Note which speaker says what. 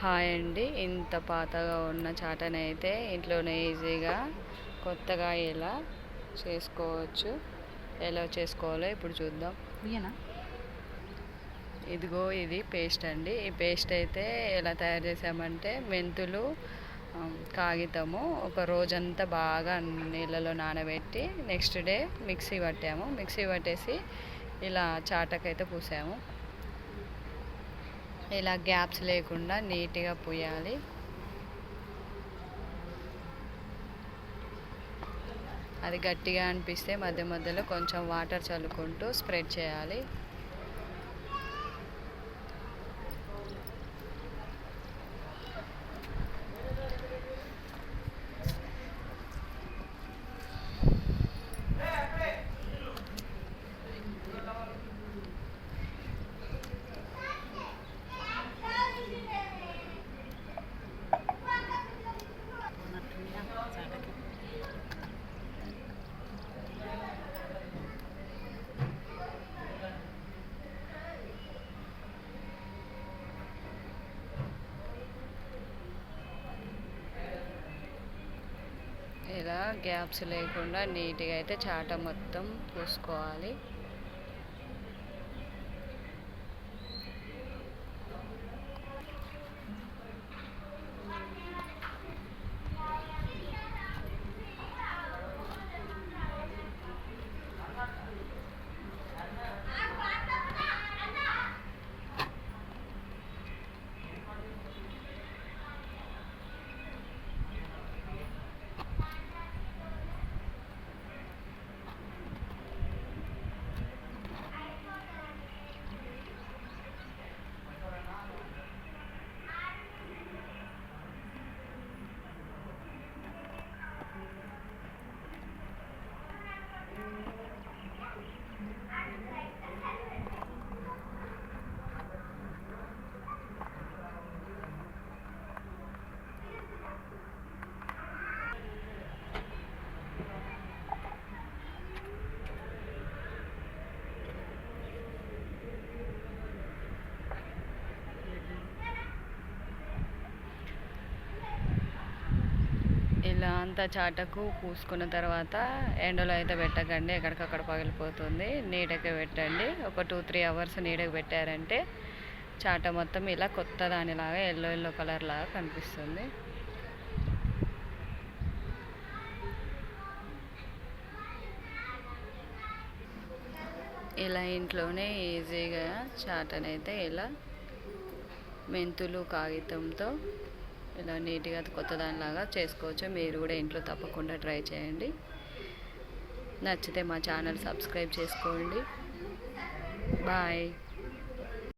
Speaker 1: Hi అండి. ఇంత పాతగా ఉన్న చాటనైతే ఇంట్లోనే ఈజీగా కొత్తగా ఎలా చేసుకోవచ్చు, ఎలా చేసుకోవాలో ఇప్పుడు చూద్దాం. ఇదిగో ఇది పేస్ట్ అండి. ఈ పేస్ట్ అయితే ఎలా తయారు చేసామంటే మెంతులు, కాగితము ఒక రోజంతా బాగా నీళ్ళలో నానబెట్టి నెక్స్ట్ డే మిక్సీ పట్టాము. మిక్సీ పట్టేసి ఇలా చాటకైతే పూసాము. ఇలా గ్యాప్స్ లేకుండా నీట్గా పూయాలి. అది గట్టిగా అనిపిస్తే మధ్య మధ్యలో కొంచెం వాటర్ చల్లుకుంటూ స్ప్రెడ్ చేయాలి. ఇలా గ్యాప్స్ లేకుండా నీట్గా అయితే చాట మొత్తం పూసుకోవాలి. ఇలా అంతా చాటకు పూసుకున్న తర్వాత ఎండలో అయితే పెట్టకండి, ఎక్కడికక్కడ పగిలిపోతుంది. నీడకి పెట్టండి. ఒక 2-3 అవర్స్ నీడకి పెట్టారంటే చాట మొత్తం ఇలా కొత్త దానిలాగా ఎల్లో కలర్ లాగా కనిపిస్తుంది. ఇలా ఇంట్లోనే ఈజీగా చాటనైతే ఇలా మెంతులు కాగితంతో ఇలా నీట్గా కొత్త దానిలాగా చేసుకోవచ్చు. మీరు కూడా ఇంట్లో తప్పకుండా ట్రై చేయండి. నచ్చితే మా ఛానల్ సబ్స్క్రైబ్ చేసుకోండి. బాయ్.